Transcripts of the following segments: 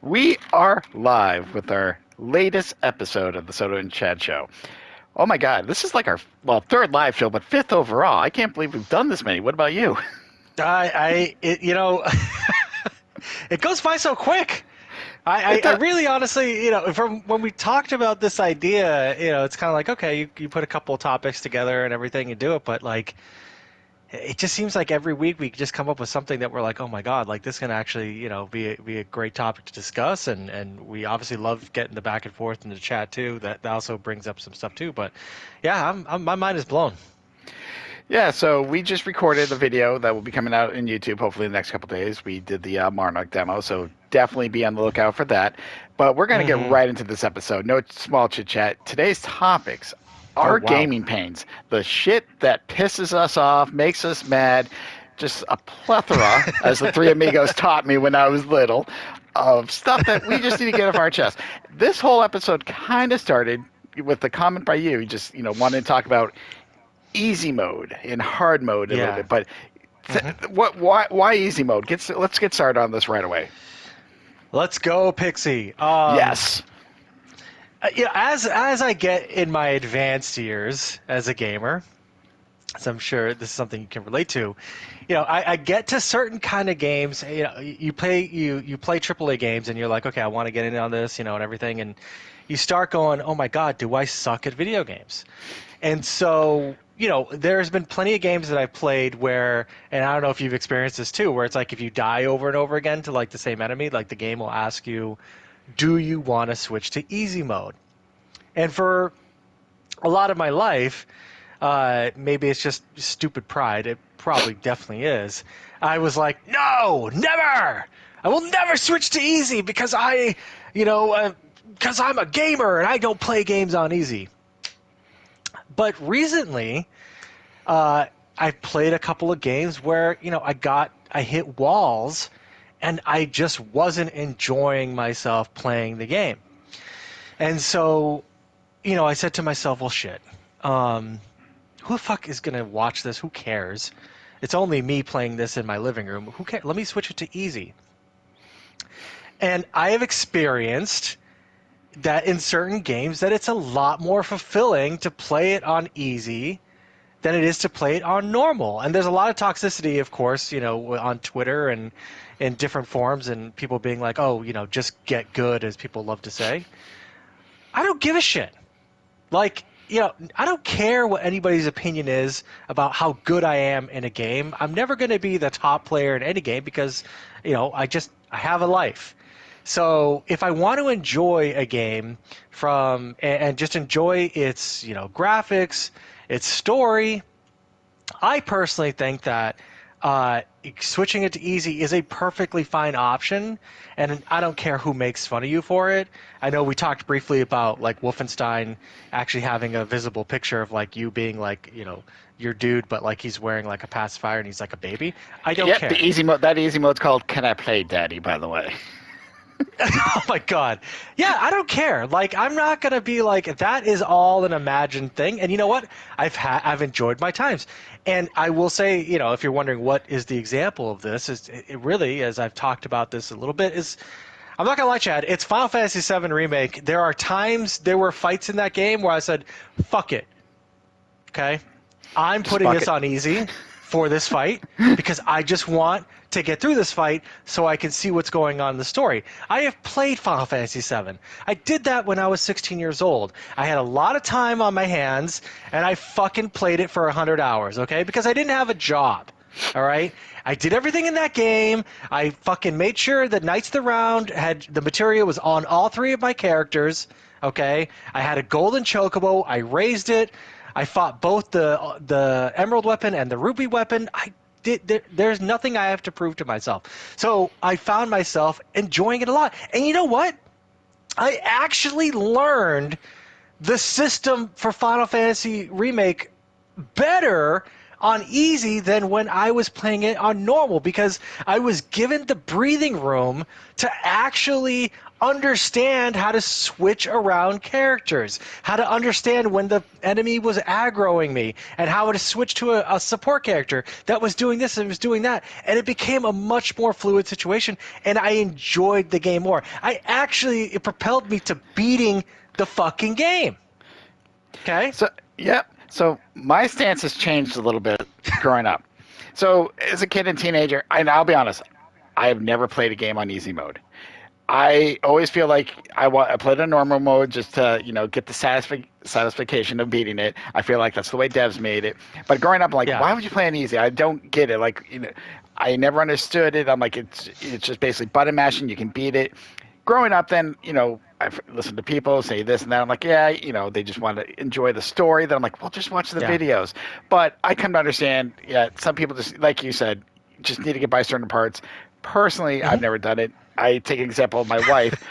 We are live with our latest episode of the Soto and Chad Show. Oh my God, this is like our third live show, but fifth overall. I can't believe we've done this many. What about you? It goes by so quick. It I does. really honestly, from when we talked about this idea, it's kind of like, okay, you put a couple of topics together and everything, you do it, but like, it just seems like every week we just come up with something that we're like, oh my God, like this can actually, be a great topic to discuss. And we obviously love getting the back and forth in the chat too. That also brings up some stuff too. But yeah, my mind is blown. Yeah, so we just recorded a video that will be coming out in YouTube hopefully in the next couple of days. We did the Marnock demo, so definitely be on the lookout for that. But we're going to get Hmm. right into this episode. No small chit chat. Today's topics Oh, are wow. gaming pains, the shit that pisses us off, makes us mad, just a plethora, as the three amigos taught me when I was little, of stuff that we just need to get off our chest. This whole episode kind of started with the comment by you. You just, wanted to talk about easy mode and hard mode a little Yeah. bit. But Hmm. why easy mode? Let's get started on this right away. Let's go, Pixie. Yes. As I get in my advanced years as a gamer, so I'm sure this is something you can relate to. I get to certain kind of games. You play AAA games, and you're like, okay, I want to get in on this, and everything, and you start going, oh my God, do I suck at video games? And so, there's been plenty of games that I've played where, and I don't know if you've experienced this too, where it's like if you die over and over again to like the same enemy, like the game will ask you, do you want to switch to easy mode? And for a lot of my life, maybe it's just stupid pride. It probably definitely is. I was like, no, never. I will never switch to easy because because I'm a gamer and I don't play games on easy. But recently, I've played a couple of games where I hit walls, and I just wasn't enjoying myself playing the game. And so, I said to myself, well, shit. Who the fuck is gonna watch this? Who cares? It's only me playing this in my living room. Who cares? Let me switch it to easy. And I have experienced that in certain games that it's a lot more fulfilling to play it on easy than it is to play it on normal. And there's a lot of toxicity, of course, on Twitter and in different forums, and people being like, oh, just get good, as people love to say. I don't give a shit. Like, I don't care what anybody's opinion is about how good I am in a game. I'm never going to be the top player in any game because, I have a life. So if I want to enjoy a game and just enjoy its, graphics, its story, I personally think that switching it to easy is a perfectly fine option, and I don't care who makes fun of you for it. I know we talked briefly about like Wolfenstein actually having a visible picture of like you being like your dude, but like he's wearing like a pacifier and he's like a baby. I don't Yep. The care. easy mode. That easy mode's called "Can I Play Daddy?" By the way. Oh my God. Yeah, I don't care. Like, I'm not gonna be like that is all an imagined thing. And you know what? I've enjoyed my times. And I will say, if you're wondering what is the example of this, is it really, as I've talked about this a little bit, is I'm not gonna lie, Chad, it's Final Fantasy VII Remake. There were fights in that game where I said, fuck it. Okay? I'm Just putting fuck this it. on easy for this fight because I just want to get through this fight so I can see what's going on in the story. I have played Final Fantasy VII. I did that when I was 16 years old. I had a lot of time on my hands and I fucking played it for 100 hours, okay? Because I didn't have a job. All right. I did everything in that game. I fucking made sure that Knights of the Round had the material was on all three of my characters. Okay. I had a golden chocobo. I raised it. I fought both the emerald weapon and the ruby weapon. There's nothing I have to prove to myself. So I found myself enjoying it a lot. And you know what? I actually learned the system for Final Fantasy Remake better on easy than when I was playing it on normal, because I was given the breathing room to actually understand how to switch around characters, how to understand when the enemy was aggroing me, and how to switch to a support character that was doing this and was doing that. And it became a much more fluid situation, and I enjoyed the game more. It propelled me to beating the fucking game. Okay? So, yeah. So my stance has changed a little bit growing up. So as a kid and teenager, and I'll be honest, I have never played a game on easy mode. I always feel like I played a normal mode just to get the satisfaction of beating it. I feel like that's the way devs made it. But growing up, I'm like, Yeah. why would you play on easy? I don't get it. Like I never understood it. I'm like, it's just basically button mashing. You can beat it. Growing up, then I've listened to people say this and that. I'm like, yeah, they just want to enjoy the story. Then I'm like, well, just watch the Yeah. videos. But I come to understand, yeah, some people just, like you said, just need to get by certain parts. Personally, I've never done it. I take an example of my wife.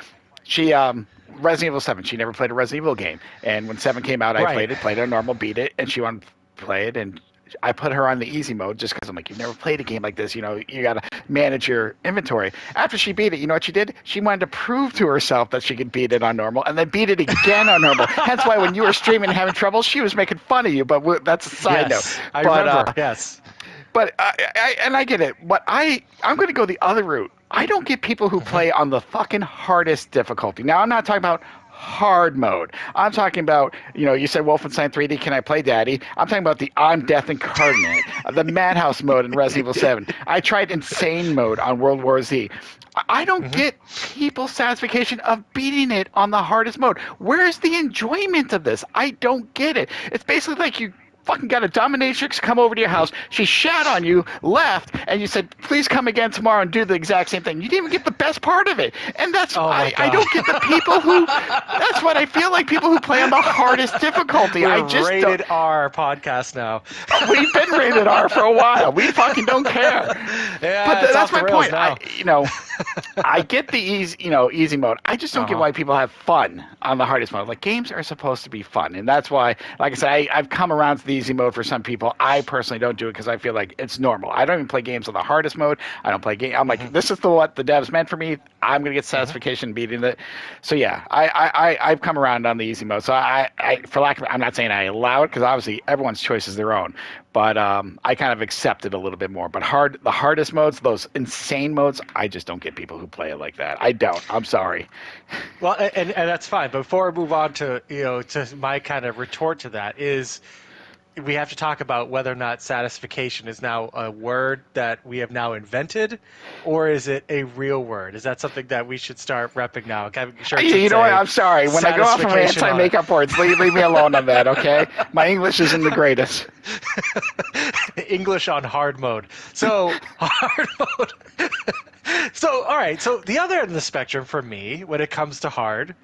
She Resident Evil 7. She never played a Resident Evil game, and when 7 came out, I Right. played it on normal, beat it, and she wanted to play it, and I put her on the easy mode just because I'm like, you've never played a game like this. You got to manage your inventory. After she beat it, you know what she did? She wanted to prove to herself that she could beat it on normal, and then beat it again on normal. Hence why when you were streaming and having trouble, she was making fun of you. But that's a side note. Yes, I But remember. Yes. but I get it. But I'm going to go the other route. I don't get people who play on the fucking hardest difficulty. Now I'm not talking about hard mode. I'm talking about, you said Wolfenstein 3D, can I play Daddy? I'm talking about the I'm Death Incarnate, the Madhouse mode in Resident Evil 7. I tried Insane mode on World War Z. I don't get people's satisfaction of beating it on the hardest mode. Where's the enjoyment of this? I don't get it. It's basically like you fucking got a dominatrix come over to your house. She shat on you, left, and you said, please come again tomorrow and do the exact same thing. You didn't even get the best part of it. And that's Oh my I God. don't get the people who that's what I feel like, people who play on the hardest difficulty. We're I just rated don't. R podcast now. We've been rated R for a while. We fucking don't care. Yeah, But it's that's off the my rails point. now. I get the easy mode. I just don't get why people have fun on the hardest mode. Like, games are supposed to be fun, and that's why, like I said, I've come around to the easy mode for some people. I personally don't do it because I feel like it's normal. I don't even play games on the hardest mode. I don't play game. I'm like, this is what the devs meant for me. I'm gonna get satisfaction beating it. So yeah, I've come around on the easy mode. So for lack of, I'm not saying I allow it because obviously everyone's choice is their own. But I kind of accept it a little bit more. But the hardest modes, those insane modes, I just don't get people who play it like that. I don't. I'm sorry. Well, and that's fine. But before I move on to to my kind of retort to that is, we have to talk about whether or not satisfaction is now a word that we have now invented, or is it a real word? Is that something that we should start repping now? You know what? I'm sorry. When I go off of anti-makeup words, leave me alone on that, okay? My English isn't the greatest. English on hard mode. So hard mode. So all right. So the other end of the spectrum for me, when it comes to hard,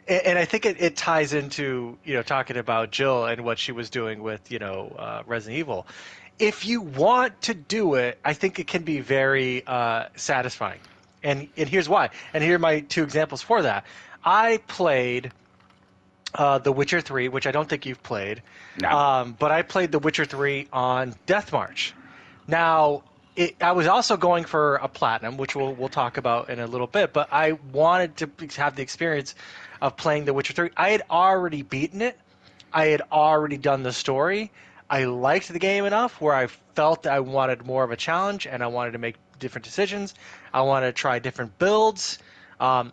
and I think it ties into talking about Jill and what she was doing with Resident Evil. If you want to do it, I think it can be very satisfying, and here's why. And here are my two examples for that. I played The Witcher 3, which I don't think you've played. No. But I played The Witcher 3 on Death March. Now, I was also going for a platinum, which we'll talk about in a little bit, but I wanted to have the experience of playing The Witcher 3. I had already beaten it. I had already done the story. I liked the game enough where I felt I wanted more of a challenge, and I wanted to make different decisions. I wanted to try different builds.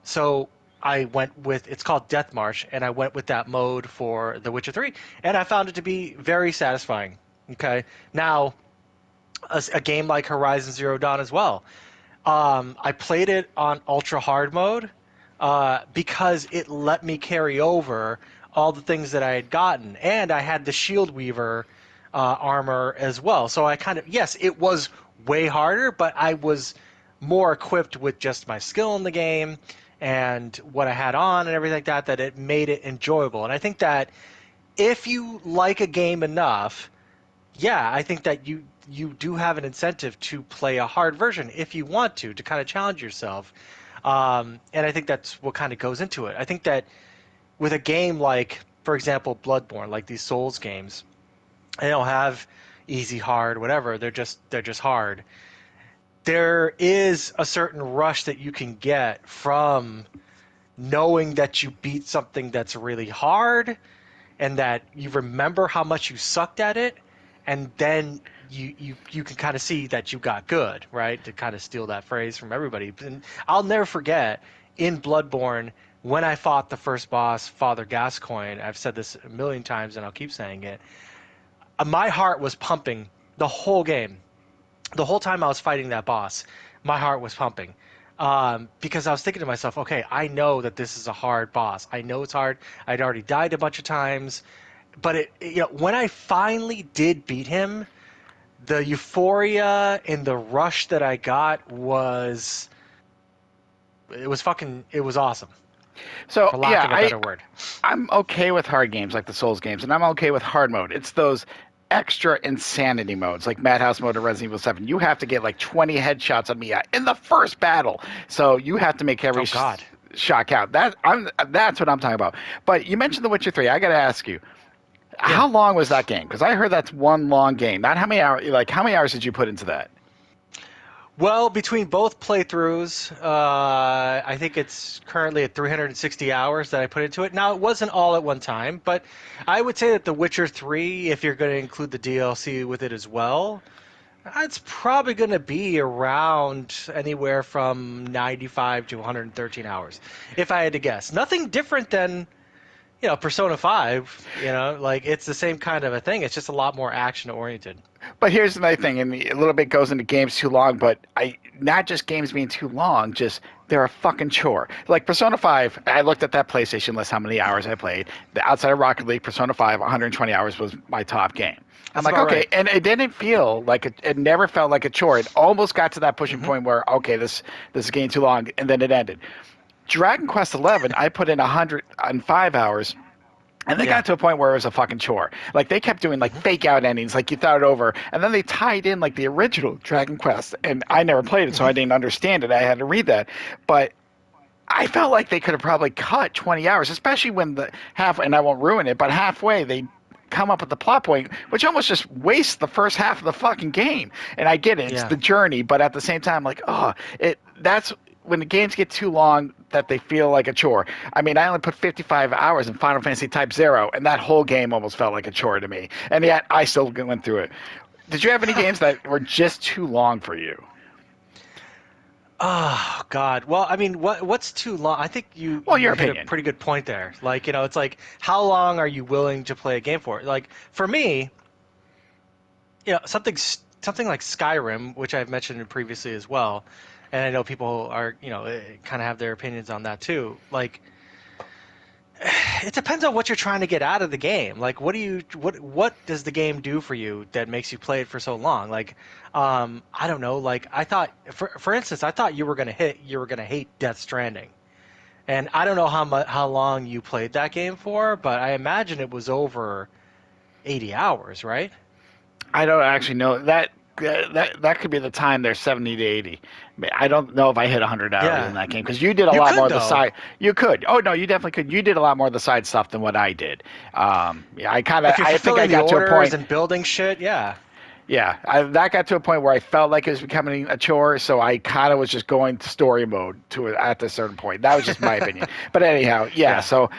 So I went with, it's called Death March, and I went with that mode for The Witcher 3, and I found it to be very satisfying. Okay, now a game like Horizon Zero Dawn as well. I played it on ultra hard mode because it let me carry over all the things that I had gotten, and I had the Shield Weaver armor as well. So I kind of, yes, it was way harder, but I was more equipped with just my skill in the game and what I had on and everything like that, that it made it enjoyable. And I think that if you like a game enough, yeah, I think that you do have an incentive to play a hard version if you want to kind of challenge yourself. And I think that's what kind of goes into it. I think that with a game like, for example, Bloodborne, like these Souls games, They don't have easy, hard, whatever. They're just hard. There is a certain rush that you can get from knowing that you beat something that's really hard and that you remember how much you sucked at it, and then you can kind of see that you got good, right? To kind of steal that phrase from everybody. And I'll never forget in Bloodborne when I fought the first boss, Father Gascoigne. I've said this a million times and I'll keep saying it. My heart was pumping the whole game. The whole time I was fighting that boss, my heart was pumping. Because I was thinking to myself, okay, I know that this is a hard boss. I know it's hard. I'd already died a bunch of times, but when I finally did beat him, the euphoria and the rush that I got it was awesome, So for lack yeah, of a better word. I'm okay with hard games like the Souls games, and I'm okay with hard mode. It's those extra insanity modes like Madhouse mode or Resident Evil 7. You have to get like 20 headshots on me in the first battle, so you have to make every Oh God. shot count. That's what I'm talking about. But you mentioned The Witcher 3. I got to ask you, Yeah. how long was that game? Because I heard that's one long game. Not how many hours. Like how many hours did you put into that? Well, between both playthroughs, I think it's currently at 360 hours that I put into it. Now, it wasn't all at one time, but I would say that The Witcher 3, if you're going to include the DLC with it as well, it's probably going to be around anywhere from 95 to 113 hours, if I had to guess. Nothing different than, Persona 5, like it's the same kind of a thing. It's just a lot more action oriented. But here's another thing, and a little bit goes into games too long, but not just games being too long, just they're a fucking chore. Like Persona 5, I looked at that PlayStation list, how many hours I played. The outside of Rocket League, Persona 5, 120 hours was my top game. I'm That's like, about okay, right. and it didn't feel like it never felt like a chore. It almost got to that pushing Hmm. point where, okay, this is getting too long, and then it ended. Dragon Quest 11, I put in 105 hours. And they Yeah. got to a point where it was a fucking chore. Like they kept doing like Hmm. fake out endings, like you thought it over, and then they tied in like the original Dragon Quest. And I never played it, so Hmm. I didn't understand it. I had to read that, but I felt like they could have probably cut 20 hours, especially when the half. And I won't ruin it, but halfway they come up with the plot point, which almost just wastes the first half of the fucking game. And I get it; it's Yeah. the journey, but at the same time, like, oh, that's when the games get too long that they feel like a chore. I mean, I only put 55 hours in Final Fantasy Type Zero, and that whole game almost felt like a chore to me. And yet, I still went through it. Did you have any games that were just too long for you? Oh God. Well, I mean, what's too long? I think you Well, you your hit a opinion. pretty good point there. Like, it's like how long are you willing to play a game for? Like for me, something like Skyrim, which I've mentioned previously as well, and I know people are, kind of have their opinions on that too. Like it depends on what you're trying to get out of the game. Like, what does the game do for you that makes you play it for so long? Like, I don't know. Like, I thought, for instance, I thought you were gonna hate Death Stranding, and I don't know how long you played that game for, but I imagine it was over 80 hours, right? I don't actually know that could be the time they're 70 to 80. I don't know if I hit 100 hours in Yeah, that game because you did a you lot more could of the though. side. You could. Oh no, you definitely could. You did a lot more of the side stuff than what I did. Yeah, If you're I think I fulfilling the got to a orders point. and building shit, yeah. Yeah, that got to a point where I felt like it was becoming a chore, so I kind of was just going to story mode to it at a certain point. That was just my opinion. But anyhow, yeah. Yeah, So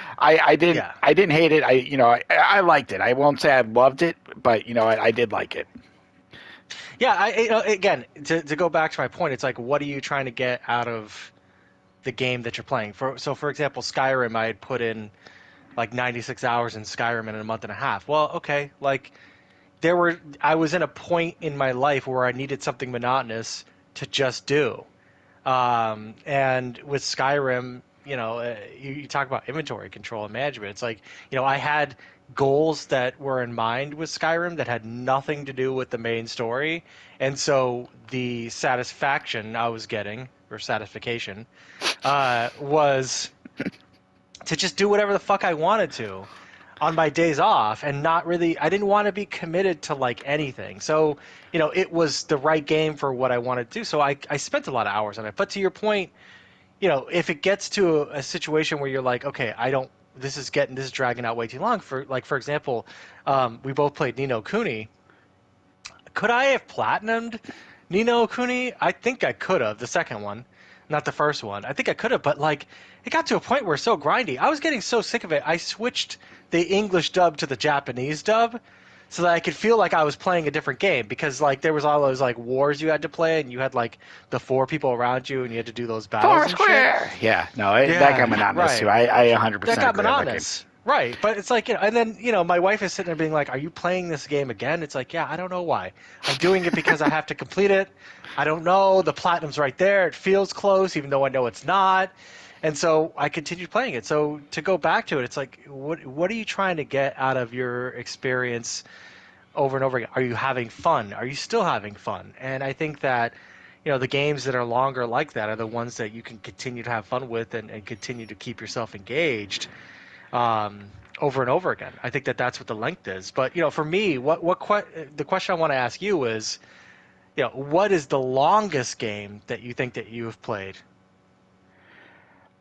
yeah. I didn't hate it. I liked it. I won't say I loved it, but I did like it. Yeah, again, to go back to my point, it's like, what are you trying to get out of the game that you're playing? For example, Skyrim, I had put in like 96 hours in Skyrim in a month and a half. Well, okay, like I was in a point in my life where I needed something monotonous to just do. And with Skyrim, you talk about inventory control and management. It's like, I had goals that were in mind with Skyrim that had nothing to do with the main story. And so the satisfaction I was getting, or satisfaction, was to just do whatever the fuck I wanted to on my days off and not really I didn't want to be committed to like anything. So, it was the right game for what I wanted to do. So I spent a lot of hours on it. But to your point, if it gets to a situation where you're like, okay, I don't this is dragging out way too long. For example, we both played Ni no Kuni. Could I have platinumed Ni no Kuni? I think I could have, the second one, not the first one. I think I could have, but like it got to a point where it's so grindy. I was getting so sick of it. I switched the English dub to the Japanese dub so that I could feel like I was playing a different game, because like there was all those like wars you had to play, and you had like the 4 people around you and you had to do those battles and Foursquare. shit. Yeah, no, Yeah, that got monotonous right. too. I 100% That got agree on that game. monotonous. Right, but it's like, and then, my wife is sitting there being like, are you playing this game again? It's like, yeah, I don't know why. I'm doing it because I have to complete it. I don't know. The platinum's right there. It feels close, even though I know it's not. And so I continued playing it. So to go back to it, it's like, what are you trying to get out of your experience over and over again? Are you having fun? Are you still having fun? And I think that, the games that are longer like that are the ones that you can continue to have fun with and continue to keep yourself engaged over and over again. I think that that's what the length is. But for me, the question I want to ask you is, what is the longest game that you think that you have played?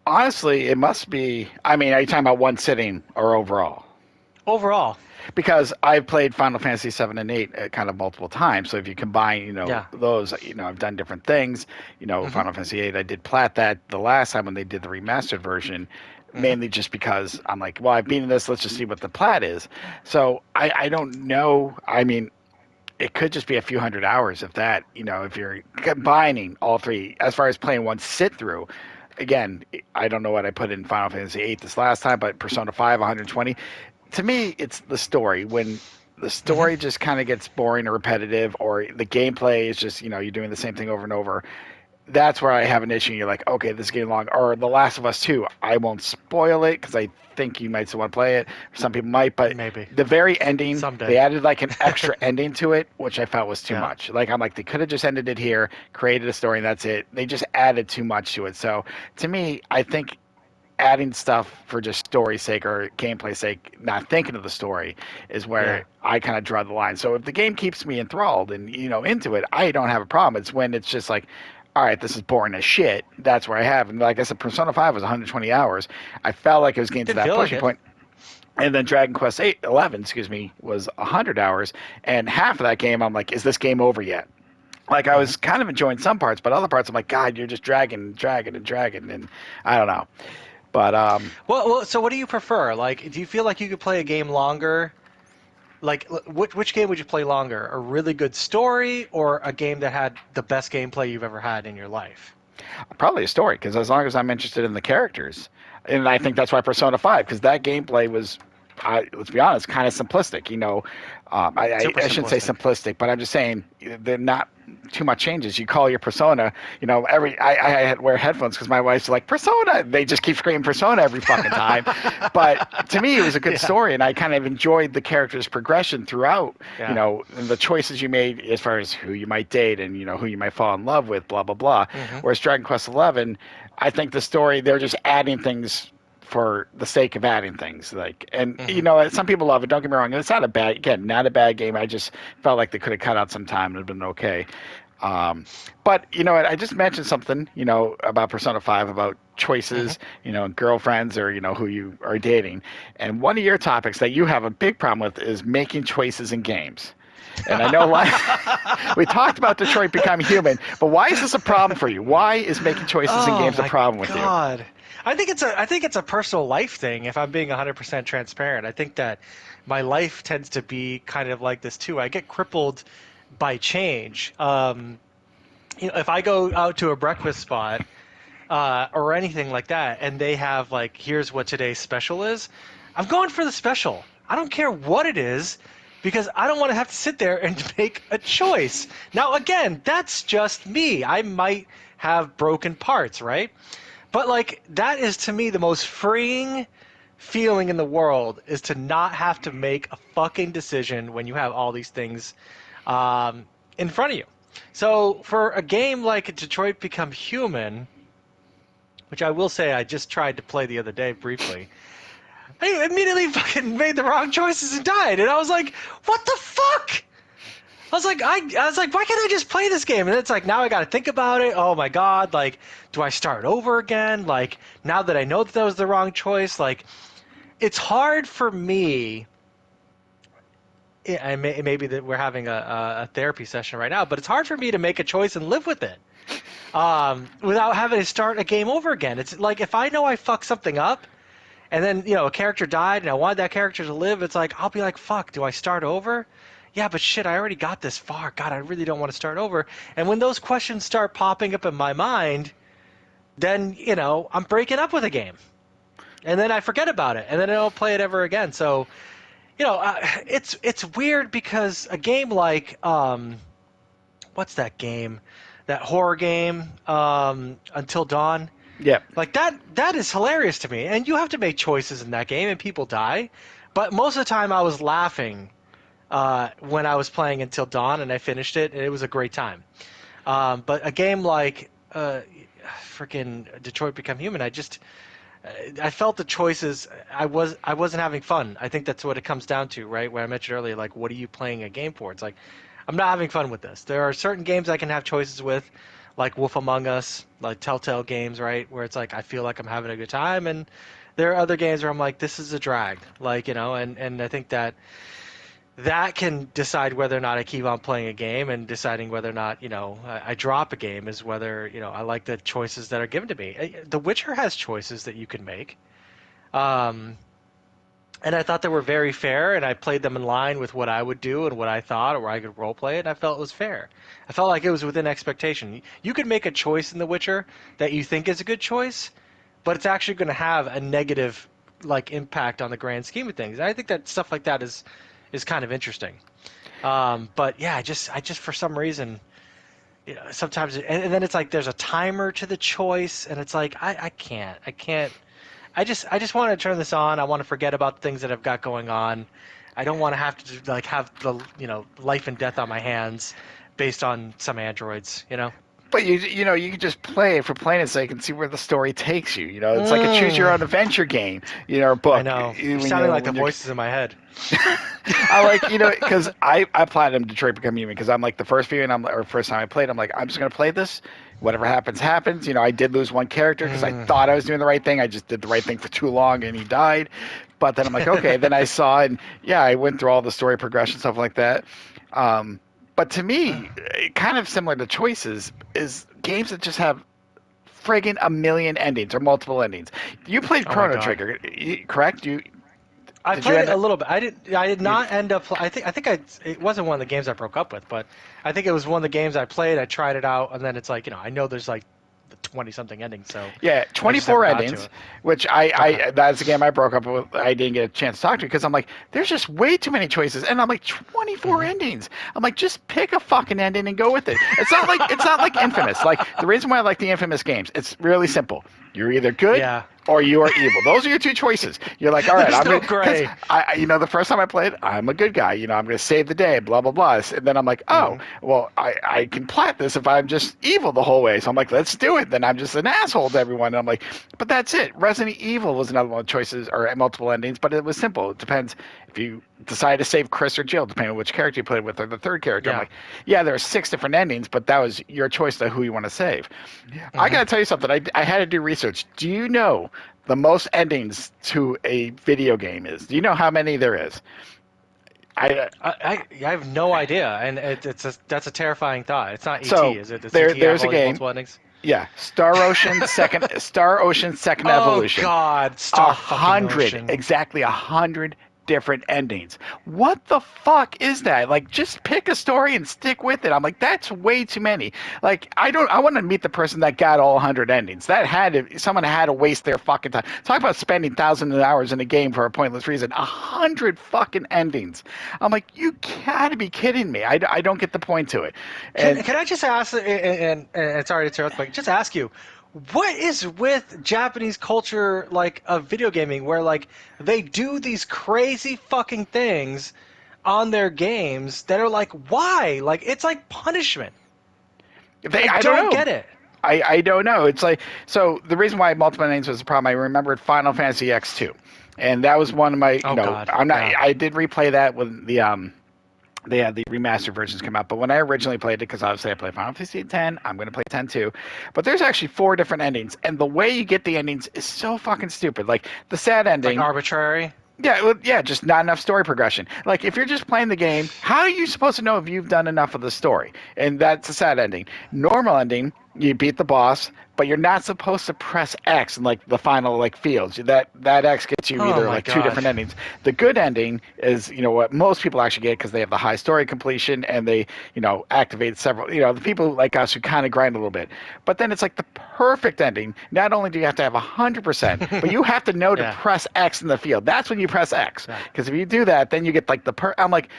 Honestly, it must be. I mean, are you talking about one sitting or overall? Overall. Because I've played Final Fantasy 7 and 8 kind of multiple times. So if you combine, Yeah. those, I've done different things. Final Fantasy 8, I did plat that the last time when they did the remastered version, mainly just because I'm like, well, I've beaten this. Let's just see what the plat is. So I don't know. I mean, it could just be a few hundred hours if that, if you're combining all three as far as playing one sit through. Again, I don't know what I put in Final Fantasy 8 this last time, but Persona 5, 120. To me, it's the story. When the story just kind of gets boring or repetitive, or the gameplay is just, you're doing the same thing over and over, that's where I have an issue. You're like, okay, this is getting long. Or The Last of Us 2, I won't spoil it because I think you might still want to play it. Some people might, but Maybe. the very ending, Someday. they added like an extra ending to it, which I felt was too Yeah. much. Like, I'm like, they could have just ended it here, created a story, and that's it. They just added too much to it. So to me, I think adding stuff for just story's sake or gameplay sake, not thinking of the story, is where I kind of draw the line. So if the game keeps me enthralled and into it, I don't have a problem. It's when it's just like, all right, this is boring as shit. That's where I have. And like I said, Persona 5 was 120 hours. I felt like it was getting to Didn't that feel like pushing it. point. And then Dragon Quest 11, was 100 hours. And half of that game, I'm like, is this game over yet? Like, I was kind of enjoying some parts, but other parts, I'm like, God, you're just dragging. And I don't know. But Well, so what do you prefer? Like, do you feel like you could play a game longer? Like, which game would you play longer? A really good story or a game that had the best gameplay you've ever had in your life? probably a story, because as long as I'm interested in the characters, and I think that's why Persona 5, because that gameplay was, let's be honest, kind of simplistic. I shouldn't say simplistic, but I'm just saying they're not too much changes. You call your Persona, I had to wear headphones because my wife's like, Persona. They just keep screaming Persona every fucking time. But to me, it was a good story, and I kind of enjoyed the character's progression throughout. Yeah. And the choices you made as far as who you might date and who you might fall in love with, blah blah blah. Whereas Dragon Quest 11, I think the story, they're just adding things for the sake of adding things, and some people love it, don't get me wrong, it's not a bad game. I just felt like they could have cut out some time and it would have been okay. But I just mentioned something about Persona 5, about choices, girlfriends, or who you are dating, and one of your topics that you have a big problem with is making choices in games. And I know we talked about Detroit Become Human, but why is this a problem for you? Why is making choices in games a problem with you? I think it's a personal life thing, if I'm being 100% transparent. I think that my life tends to be kind of like this too. I get crippled by change. If I go out to a breakfast spot or anything like that, and they have like, here's what today's special is, I'm going for the special. I don't care what it is, because I don't want to have to sit there and make a choice. Now, again, that's just me. I might have broken parts, right? But like, that is to me the most freeing feeling in the world, is to not have to make a fucking decision when you have all these things in front of you. So for a game like Detroit Become Human, which I will say I just tried to play the other day briefly, I immediately fucking made the wrong choices and died. And I was like, what the fuck? I was like, why can't I just play this game? And it's like, now I got to think about it. Oh my God. Like, do I start over again? Like, now that I know that was the wrong choice, like, it's hard for me. Maybe that we're having a therapy session right now, but it's hard for me to make a choice and live with it without having to start a game over again. It's like if I know I fucked something up, and then a character died, and I wanted that character to live. It's like I'll be like, "Fuck, do I start over?" Yeah, but shit, I already got this far. God, I really don't want to start over. And when those questions start popping up in my mind, then I'm breaking up with a game, and then I forget about it, and then I don't play it ever again. So it's weird because a game like what's that game, that horror game, Until Dawn. Yeah. Like that is hilarious to me. And you have to make choices in that game and people die. But most of the time I was laughing when I was playing Until Dawn and I finished it and it was a great time. But a game like freaking Detroit Become Human, I felt the choices. I wasn't having fun. I think that's what it comes down to, right? Where I mentioned earlier, like, what are you playing a game for? It's like, I'm not having fun with this. There are certain games I can have choices with, like Wolf Among Us, like Telltale games, right? Where it's like I feel like I'm having a good time, and there are other games where I'm like, this is a drag, like and I think that can decide whether or not I keep on playing a game, and deciding whether or not I drop a game is whether I like the choices that are given to me. The Witcher has choices that you can make, and I thought they were very fair, and I played them in line with what I would do and what I thought, or I could role play it, and I felt it was fair. I felt like it was within expectation. You could make a choice in The Witcher that you think is a good choice, but it's actually going to have a negative impact on the grand scheme of things. And I think that stuff like that is kind of interesting. But yeah, I just for some reason, sometimes, and then it's like there's a timer to the choice, and it's like I can't. I just want to turn this on. I want to forget about things that I've got going on. I don't want to have to have the life and death on my hands based on some androids. But you can just play it for playing its sake and see where the story takes you. It's like a choose your own adventure game, or book. I know. You're sounding like the voices in my head. I like, because I platinum Detroit Become Human because I'm like the first viewing, or first time I played, I'm like, I'm just gonna play this. Whatever happens, happens. I did lose one character because I thought I was doing the right thing. I just did the right thing for too long and he died. But then I'm like, okay. Then I saw, and yeah, I went through all the story progression, stuff like that. But to me, kind of similar to choices is games that just have friggin' a million endings or multiple endings. You played Chrono Trigger, correct? I played it a little bit. I did not end up. It wasn't one of the games I broke up with, but I think it was one of the games I played. I tried it out, and then it's like I know there's like 20-something endings. So yeah, 24 endings, which that's the game I broke up with. I didn't get a chance to talk to because I'm like, there's just way too many choices, and I'm like 24 endings. I'm like, just pick a fucking ending and go with it. It's not like Infamous. Like the reason why I like the Infamous games, it's really simple. You're either good or you are evil. Those are your two choices. You're like, all right, I'm no gray. The first time I played, I'm a good guy. I'm going to save the day, blah, blah, blah. And then I'm like, well, I can plat this if I'm just evil the whole way. So I'm like, let's do it. Then I'm just an asshole to everyone. And I'm like, but that's it. Resident Evil was another one of the choices or multiple endings, but it was simple. It depends if you decide to save Chris or Jill, depending on which character you played with, or the third character. I'm like, yeah, there are 6 different endings, but that was your choice to who you want to save. I got to tell you something. I had to do research. Do you know the most endings to a video game is? Do you know how many there is? I have no idea, and that's a terrifying thought. It's not So, ET, is it? Does there's ET a have game. multiple endings? Yeah, Star Ocean Second Evolution. Oh God, Star fucking 100, Ocean. exactly 100 different endings. What the fuck is that? Like, just pick a story and stick with it. I'm like, that's way too many. Like, I want to meet the person that got all 100 endings. Someone had to waste their fucking time. Talk about spending thousands of hours in a game for a pointless reason. 100 fucking endings. I'm like, you gotta be kidding me. I don't get the point to it. And Can I just ask, and sorry to interrupt, but just ask you, what is with Japanese culture of video gaming where they do these crazy fucking things on their games that are why? It's like punishment. I don't get it. I don't know. It's like, so the reason why multiple endings was a problem, I remembered Final Fantasy X2. And that was one of my, God. I did replay that with the they had the remastered versions come out. But when I originally played it, because obviously I played Final Fantasy X, I'm going to play 10 too. But there's actually 4 different endings, and the way you get the endings is so fucking stupid. Like the sad It's like ending. arbitrary. Yeah, well, yeah, just not enough story progression. Like if you're just playing the game, how are you supposed to know if you've done enough of the story? And that's a sad ending. Normal ending, you beat the boss, but you're not supposed to press X in like the final like fields. That X gets you Oh either my like 2 different god. endings. The good ending is what most people actually get because they have the high story completion and they activate several. The people like us who kind of grind a little bit. But then it's like the perfect ending. Not only do you have to have 100%, but you have to know to Yeah. press X in the field. That's when you press X. Yeah. Because if you do that, then you get like I'm like,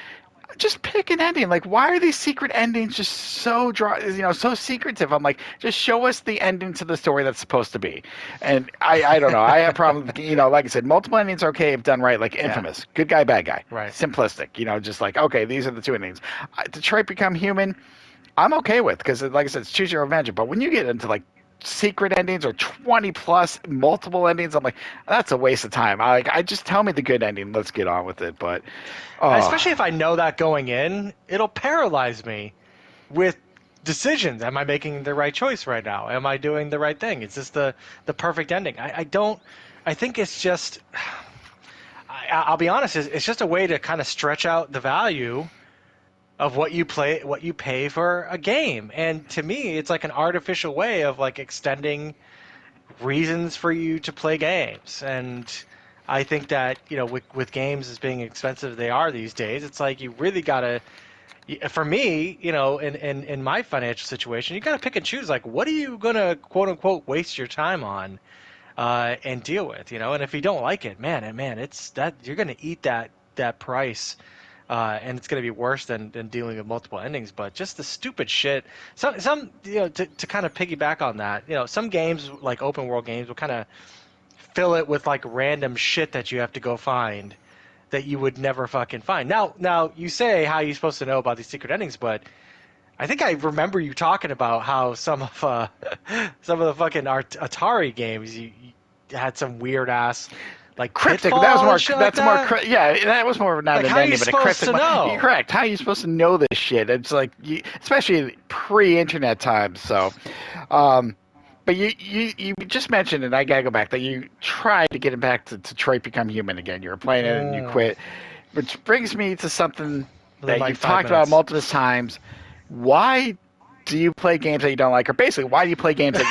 just pick an ending. Like, why are these secret endings just so so secretive? I'm like, just show us the ending to the story that's supposed to be. And I don't know. I have problems. Like I said, multiple endings are okay if done right. Like Yeah. Infamous, good guy, bad guy, Right. simplistic. Just like okay, these are the 2 endings. Detroit Become Human, I'm okay with because like I said, it's choose your own adventure. But when you get into like secret endings or 20 plus multiple endings, I'm like, that's a waste of time. I just tell me the good ending. Let's get on with it. But oh. Especially if I know that going in, it'll paralyze me with decisions. Am I making the right choice right now? Am I doing the right thing? Is this the perfect ending? I don't. I think it's just. I'll be honest. It's just a way to kind of stretch out the value of what you pay for a game. And to me, it's like an artificial way of like extending reasons for you to play games. And I think that with games as being expensive they are these days, it's like you really gotta. For me, in my financial situation, you gotta pick and choose. Like, what are you gonna quote unquote waste your time on, and deal with? And if you don't like it, man, it's that you're gonna eat that price. And it's going to be worse than dealing with multiple endings. But just the stupid shit. Some to kind of piggyback on that. Some games like open world games will kind of fill it with like random shit that you have to go find that you would never fucking find. Now you say how you're supposed to know about these secret endings, but I think I remember you talking about how some of some of the fucking Atari games you had some weird ass like Cryptic. That was pitfall more. and shit like That's more. that. Yeah, that was more not Like, an how are you ending, but a supposed cryptic. to You're know? correct. How are you supposed to know this shit? It's like, especially pre-internet times. So, um, but you just mentioned, and I gotta go back that you tried to get it back to Detroit Become Human again. You were playing it and you Mm, quit, which brings me to something within that like you've 5 talked about minutes. multiple times. Why do you play games that you don't like, or basically, why do you play games that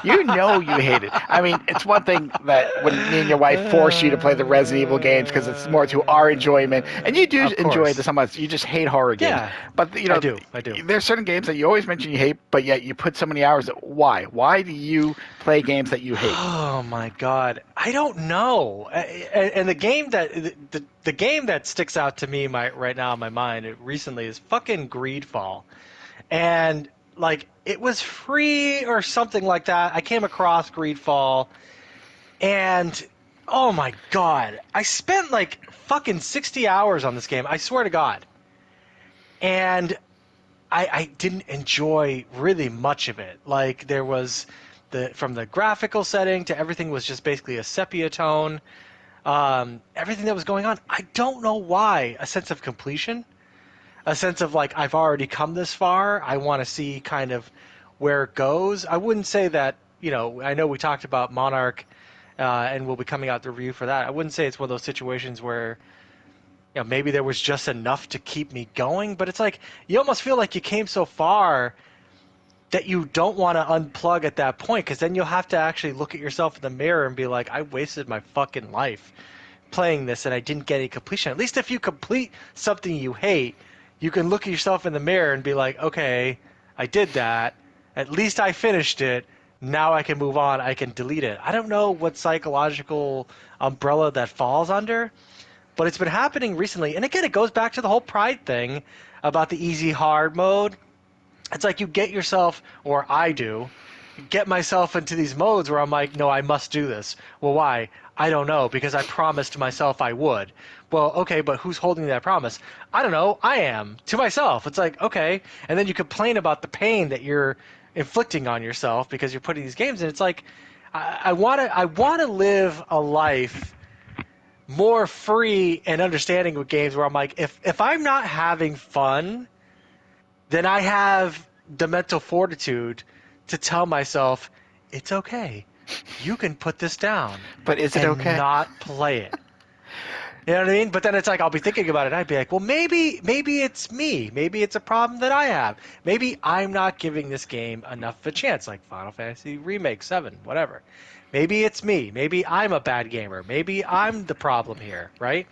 you hate? You know you hate it. I mean, it's one thing that when me and your wife force you to play the Resident Evil games because it's more to our enjoyment, and you do Of enjoy the course. so much. You just hate horror games, Yeah, but I do. I do. there's certain games that you always mention you hate, but yet you put so many hours. Why? Why do you play games that you hate? Oh my God, I don't know. And the game the game that sticks out to me right now in my mind recently is fucking Greedfall, and like it was free or something like that. I came across Greedfall, and oh my God, I spent like fucking 60 hours on this game. I swear to God, and I didn't enjoy really much of it. Like there was from the graphical setting to everything was just basically a sepia tone. Everything that was going on, I don't know why. A sense of completion, a sense of like I've already come this far. I want to see kind of where it goes. I wouldn't say that I know we talked about Monarch, and we'll be coming out the review for that. I wouldn't say it's one of those situations where maybe there was just enough to keep me going, but it's like you almost feel like you came so far that you don't want to unplug at that point because then you'll have to actually look at yourself in the mirror and be like, I wasted my fucking life playing this and I didn't get any completion. At least if you complete something you hate, you can look at yourself in the mirror and be like, okay, I did that. At least I finished it. Now I can move on. I can delete it. I don't know what psychological umbrella that falls under, but it's been happening recently. And again, it goes back to the whole pride thing about the easy hard mode. It's like you get yourself, or I do, get myself into these modes where I'm like, no, I must do this. Well, why? I don't know, because I promised myself I would. Well, okay, but who's holding that promise? I don't know. I am to myself. It's like, okay. And then you complain about the pain that you're inflicting on yourself because you're putting these games in. It's like, I want to live a life more free and understanding with games where I'm like, if I'm not having fun, then I have the mental fortitude to tell myself, it's okay. You can put this down But is it and okay? not play it. You know what I mean? But then it's like I'll be thinking about it and I'd be like, well, maybe it's me. Maybe it's a problem that I have. Maybe I'm not giving this game enough of a chance, like Final Fantasy Remake 7, whatever. Maybe it's me. Maybe I'm a bad gamer. Maybe I'm the problem here, right?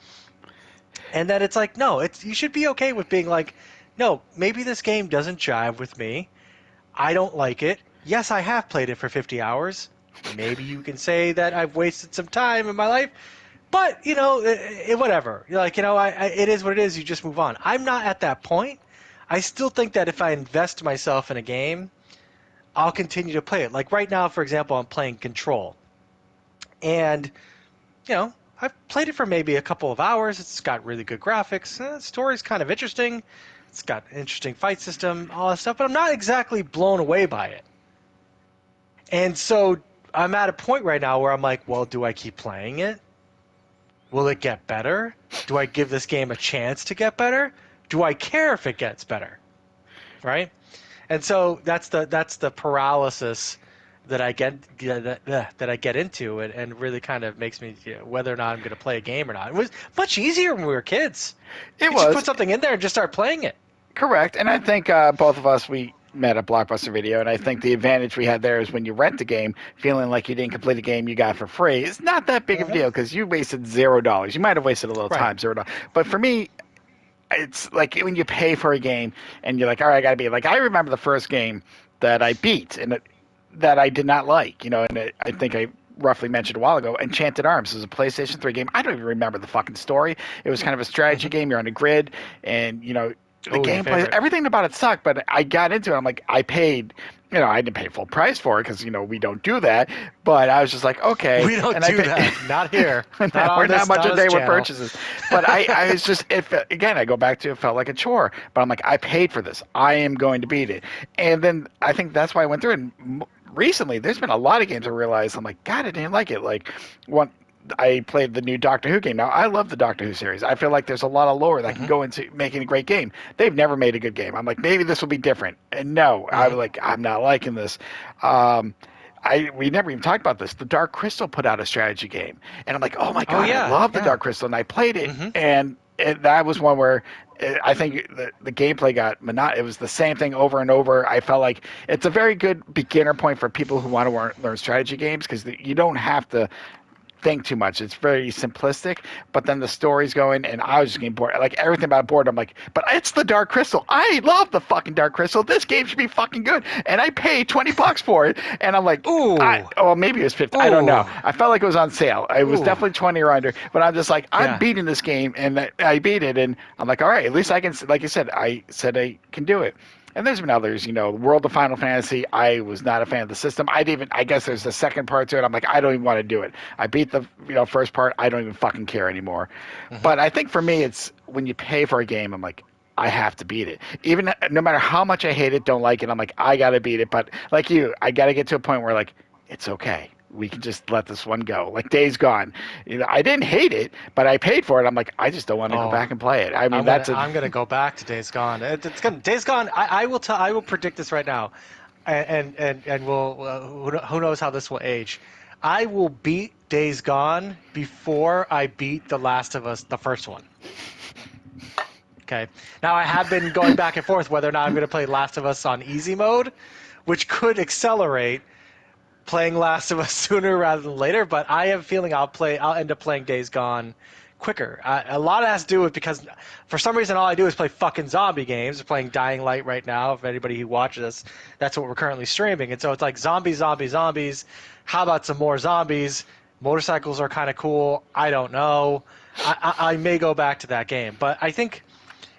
And then it's like, no, it's you should be okay with being like, no, maybe this game doesn't jive with me. I don't like it. Yes, I have played it for 50 hours. Maybe you can say that I've wasted some time in my life, but whatever. You're like, it is what it is. You just move on. I'm not at that point. I still think that if I invest myself in a game, I'll continue to play it. Like right now, for example, I'm playing Control, and I've played it for maybe a couple of hours. It's got really good graphics. The story's kind of interesting. It's got an interesting fight system, all that stuff, but I'm not exactly blown away by it. And so I'm at a point right now where I'm like, well, do I keep playing it? Will it get better? Do I give this game a chance to get better? Do I care if it gets better? Right? And so that's the paralysis that I get that I get into, and really kind of makes me whether or not I'm going to play a game or not. It was much easier when we were kids. It You just was put something in there and just start playing it. correct, and I think both of us we met at Blockbuster Video, and I think the advantage we had there is when you rent a game, feeling like you didn't complete a game you got for free, it's not that big of a deal because you wasted $0. You might have wasted a little Right. time, $0. But for me, it's like when you pay for a game and you're like, all right, I got to beat it. Like I remember the first game that I beat and that I did not like, and I think I roughly mentioned a while ago, Enchanted Arms. It was a PlayStation 3 game. I don't even remember the fucking story. It was kind of a strategy game. You're on a grid, and the Oh, your gameplay, favorite. everything about it sucked. But I got into it. I'm like, I paid. I didn't pay full price for it because we don't do that. But I was just like, okay, We don't and I do paid. that. Not here. Not No, we're on not this. much Not a this day with channel. purchases. But I was just, again, I go back to it felt like a chore. But I'm like, I paid for this. I am going to beat it. And then I think that's why I went through it. And recently, there's been a lot of games I realized I'm like, God, I didn't like it. Like, one, I played the new Doctor Who game. Now, I love the Doctor Who series. I feel like there's a lot of lore that can Hmm. go into making a great game. They've never made a good game. I'm like, maybe this will be different. And no, I Hmm. was like, I'm not liking this. Um, we never even talked about this. The Dark Crystal put out a strategy game, and I'm like, oh my Oh god, I yeah, love the yeah. Dark Crystal, and I played it, Hmm. and that was one where I think the gameplay got it was the same thing over and over. I felt like it's a very good beginner point for people who want to learn strategy games because you don't have to think too much. It's very simplistic, but then the story's going, and I was just getting bored. Like everything about bored, I'm like, but it's the Dark Crystal. I love the fucking Dark Crystal. This game should be fucking good, and I paid $20 for it. And I'm like, Ooh. maybe it was 50. I don't know. Ooh. I felt like it was on sale. It was Ooh. definitely 20 or under. But I'm just like, I'm Yeah. beating this game, and I beat it, and I'm like, all right, at least I can. Like you said, I said I can do it. And there's been others, World of Final Fantasy. I was not a fan of the system. I guess there's a second part to it. I'm like, I don't even want to do it. I beat the, first part. I don't even fucking care anymore. Hmm. But I think for me, it's when you pay for a game, I'm like, I have to beat it. Even no matter how much I hate it, don't like it, I'm like, I got to beat it. But like you, I got to get to a point where like, it's okay. We can just let this one go. Like Days Gone. I didn't hate it, but I paid for it. I'm like, I just don't want to go Oh, back and play it. I mean, I'm gonna that's a I'm gonna go back to Days Gone. It's gonna Days Gone. I will predict this right now, and we'll who knows how this will age. I will beat Days Gone before I beat The Last of Us, the first one. Okay. Now I have been going back and forth whether or not I'm going to play Last of Us on easy mode, which could accelerate playing Last of Us sooner rather than later. But I have a feeling I'll end up playing Days Gone quicker. A lot of that has to do with because for some reason all I do is play fucking zombie games. We're playing Dying Light right now. If anybody who watches us, that's what we're currently streaming. And so it's like zombies, zombies, zombies. How about some more zombies? Motorcycles are kind of cool. I don't know. I may go back to that game, but I think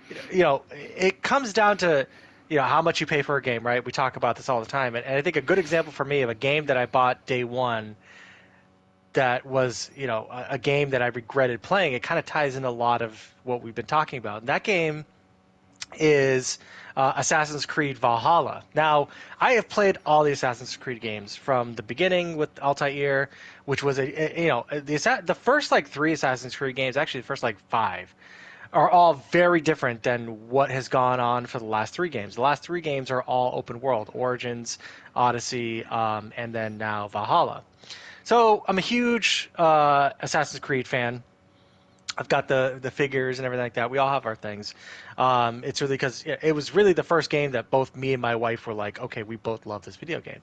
it comes down to how much you pay for a game, right? We talk about this all the time, and I think a good example for me of a game that I bought day one that was a game that I regretted playing. It kind of ties in a lot of what we've been talking about. And that game is Assassin's Creed Valhalla. Now, I have played all the Assassin's Creed games from the beginning with Altair, which was the first like 3 Assassin's Creed games, actually the first like 5, are all very different than what has gone on for the last 3 games. The last 3 games are all open world: Origins, Odyssey, and then now Valhalla. So I'm a huge Assassin's Creed fan. I've got the figures and everything like that. We all have our things. It's really because it was really the first game that both me and my wife were like, okay, we both love this video game.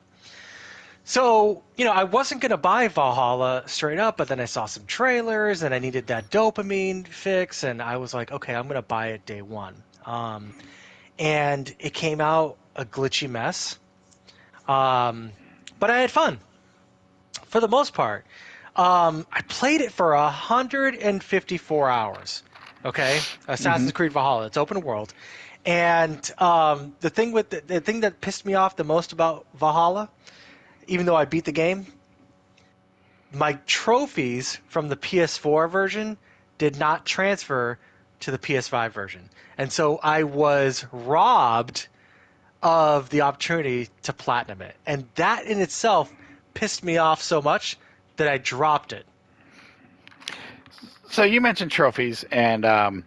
So, I wasn't going to buy Valhalla straight up, but then I saw some trailers and I needed that dopamine fix, and I was like, okay, I'm going to buy it day one. And it came out a glitchy mess. But I had fun for the most part. I played it for 154 hours. Okay, Assassin's Creed Valhalla. It's open world, and the thing that pissed me off the most about Valhalla, even though I beat the game, my trophies from the PS4 version did not transfer to the PS5 version, and so I was robbed of the opportunity to platinum it, and that in itself pissed me off so much that I dropped it. So you mentioned trophies and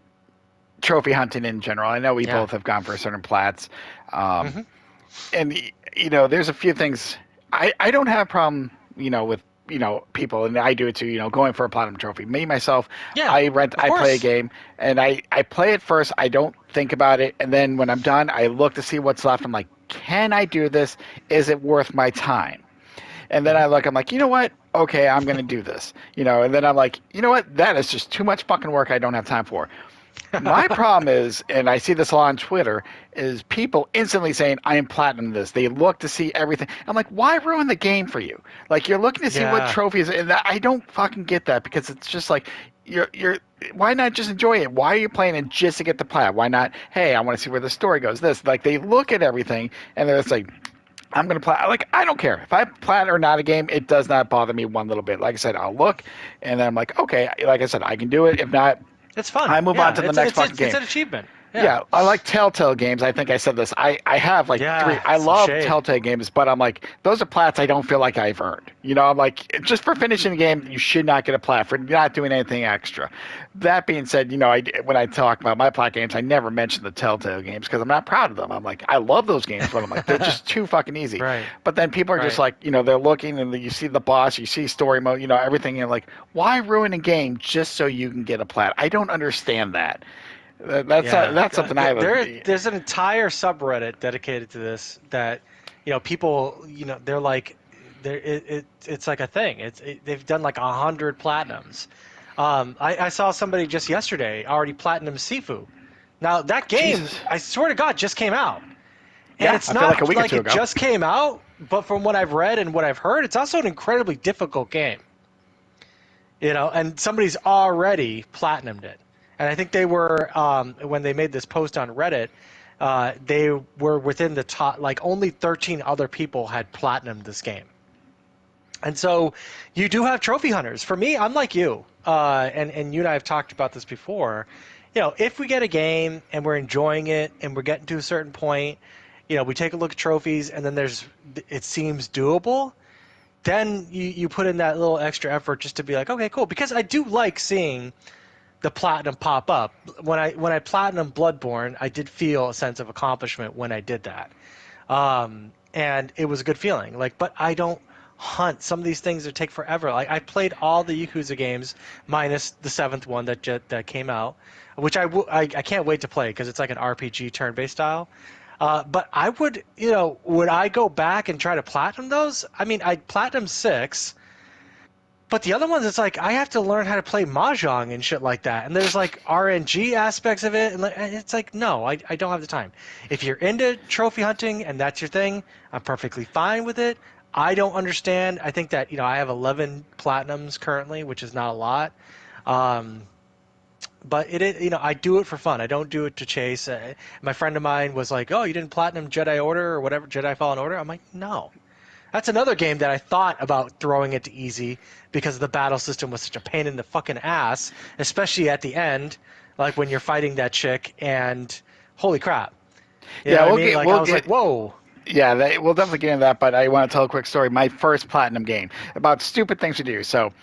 trophy hunting in general. I know we both have gone for certain plats. And, there's a few things. I don't have a problem, with, people, and I do it too, going for a platinum trophy. Me, myself, I play a game, and I play it first. I don't think about it. And then when I'm done, I look to see what's left. I'm like, can I do this? Is it worth my time? And then I'm like, you know what? Okay, I'm going to do this. And then I'm like, you know what? That is just too much fucking work I don't have time for. My problem is, and I see this a lot on Twitter, is people instantly saying, I am platinum this. They look to see everything. I'm like, why ruin the game for you? Like, you're looking to see what trophies, and I don't fucking get that, because it's just like, why not just enjoy it? Why are you playing it just to get the plat? Why not, hey, I want to see where the story goes? Like, they look at everything, and then it's like, I'm going to play. Like, I don't care. If I plat or not a game, it does not bother me one little bit. Like I said, I'll look, and then I'm like, okay, like I said, I can do it. If not, it's fun. I move on to the next fucking game. It's an achievement. Yeah, I like Telltale games. I think I said this. I have like 3. I love Telltale games, but I'm like, those are plats I don't feel like I've earned. I'm like, just for finishing the game, you should not get a plat for not doing anything extra. That being said, when I talk about my plat games, I never mention the Telltale games because I'm not proud of them. I'm like, I love those games, but I'm like, they're just too fucking easy. Right. But then people are just like, they're looking and you see the boss, you see story mode, everything. And you're like, why ruin a game just so you can get a plat? I don't understand that. That's something I would. There's an entire subreddit dedicated to this that, people, they're like, it's like a thing. They've done like 100 platinums. I saw somebody just yesterday already platinum Sifu. Now that game, Jesus. I swear to God, just came out, and it's not like it just came out. But from what I've read and what I've heard, it's also an incredibly difficult game. And somebody's already platinumed it. And I think they were, when they made this post on Reddit, they were within the top, like only 13 other people had platinumed this game. And so you do have trophy hunters. For me, I'm like you, and you and I have talked about this before. If we get a game and we're enjoying it and we're getting to a certain point, we take a look at trophies and then it seems doable, then you put in that little extra effort just to be like, okay, cool. Because I do like seeing the platinum pop up. When I platinum Bloodborne, I did feel a sense of accomplishment when I did that, and it was a good feeling. But I don't hunt some of these things that take forever. Like, I played all the Yakuza games minus the 7th one that came out, which I can't wait to play because it's like an RPG turn-based style. But I would I go back and try to platinum those? I mean, I'd platinum 6. But the other ones, it's like I have to learn how to play mahjong and shit like that. And there's like RNG aspects of it. And it's like, no, I don't have the time. If you're into trophy hunting and that's your thing, I'm perfectly fine with it. I don't understand. I think that, I have 11 platinums currently, which is not a lot. But I do it for fun. I don't do it to chase. My friend of mine was like, oh, you didn't platinum Jedi Order or whatever, Jedi Fallen Order? I'm like, no. That's another game that I thought about throwing it to easy because the battle system was such a pain in the fucking ass, especially at the end, like when you're fighting that chick and holy crap. You know Yeah, what I mean? Like I was like, whoa. yeah, we'll definitely get into that. But I want to tell a quick story. My first platinum game about stupid things to do. So,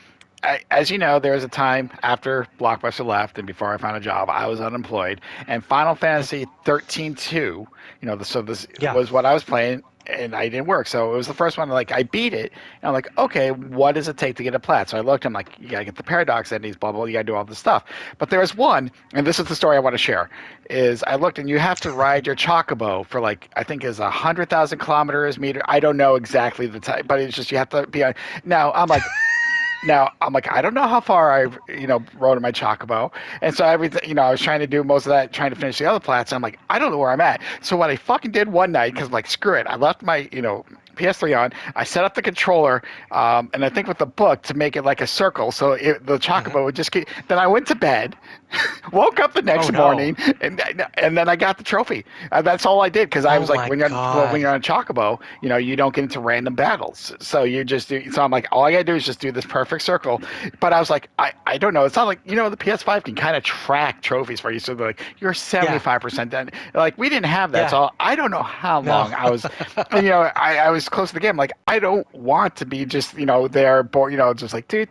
as you know, there was a time after Blockbuster left and before I found a job, I was unemployed. And Final Fantasy 13 2, so this Yeah. was what I was playing, and I didn't work. So it was the first one. Like I beat it, and I'm like, okay, what does it take to get a plat? So I looked. I'm like, you gotta get the paradox endings, blah blah. You gotta do all this stuff. But there's one, and this is the story I want to share. Is I looked, and you have to ride your chocobo for like I think is 100,000 kilometers meter. I don't know exactly the time, but it's just you have to be on. Now I'm like. Now I'm like, I don't know how far I've, rode in my chocobo, and so everything, I was trying to do most of that, trying to finish the other plats. And I'm like, I don't know where I'm at. So what I fucking did one night, because I'm like, screw it, I left my, PS3 on. I set up the controller, and I think with the book to make it like a circle, so the chocobo would just keep. Then I went to bed, woke up the Oh next no. morning, and then I got the trophy. That's all I did because I Oh was like, my when god. you're on chocobo, you don't get into random battles. So you just do. So I'm like, all I gotta do is just do this perfect circle. But I was like, I don't know. It's not like the PS5 can kind of track trophies for you. So they're like, you're Yeah. 75% done. Like we didn't have that, Yeah. so I don't know how No. long I was. And, I was close to the game. Like I don't want to be just there, bored, just like do.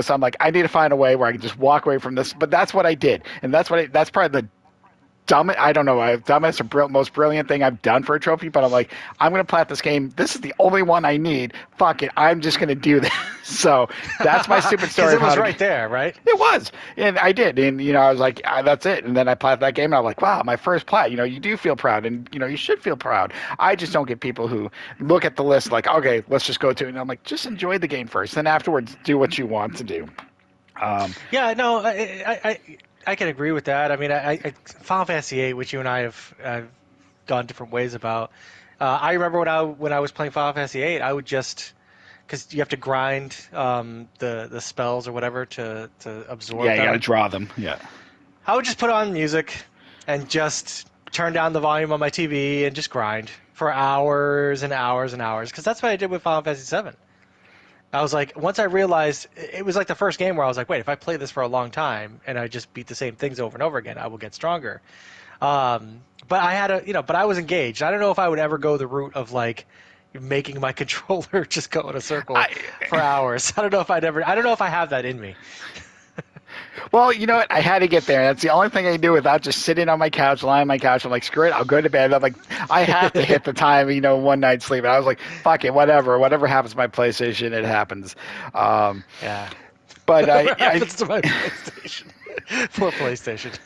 So I'm like, I need to find a way where I can just walk away from this. But that's what I did, and that's probably the dumbest. I don't know, dumbest or most brilliant thing I've done for a trophy. But I'm like, I'm gonna plat this game. This is the only one I need. Fuck it, I'm just gonna do this. So that's my stupid Because story it of how was to. right there, right? It was, and I did, and I was like, that's it. And then I played that game, and I'm like, wow, my first plat. You do feel proud, and you should feel proud. I just don't get people who look at the list like, okay, let's just go to it. And I'm like, just enjoy the game first, then afterwards, do what you want to do. Yeah, no, I can agree with that. I mean, Final Fantasy VIII, which you and I have gone different ways about. I remember when I was playing Final Fantasy VIII, I would just because you have to grind the spells or whatever to absorb Yeah, you got to them. draw them. Yeah. I would just put on music and just turn down the volume on my TV and just grind for hours and hours and hours because that's what I did with Final Fantasy VII. I was like, once I realized it was like the first game where I was like, wait, if I play this for a long time and I just beat the same things over and over again, I will get stronger. But I had but I was engaged. I don't know if I would ever go the route of like making my controller just go in a circle I for hours. I don't know if I have that in me. Well, you know what? I had to get there. That's the only thing I can do without just sitting on my couch, lying on my couch. I'm like, screw it, I'll go to bed. I'm like, I have to hit the time, one night sleep. And I was like, fuck it, whatever. Whatever happens to my PlayStation, it happens. Um, Yeah. but Whatever happens to my PlayStation? Poor PlayStation.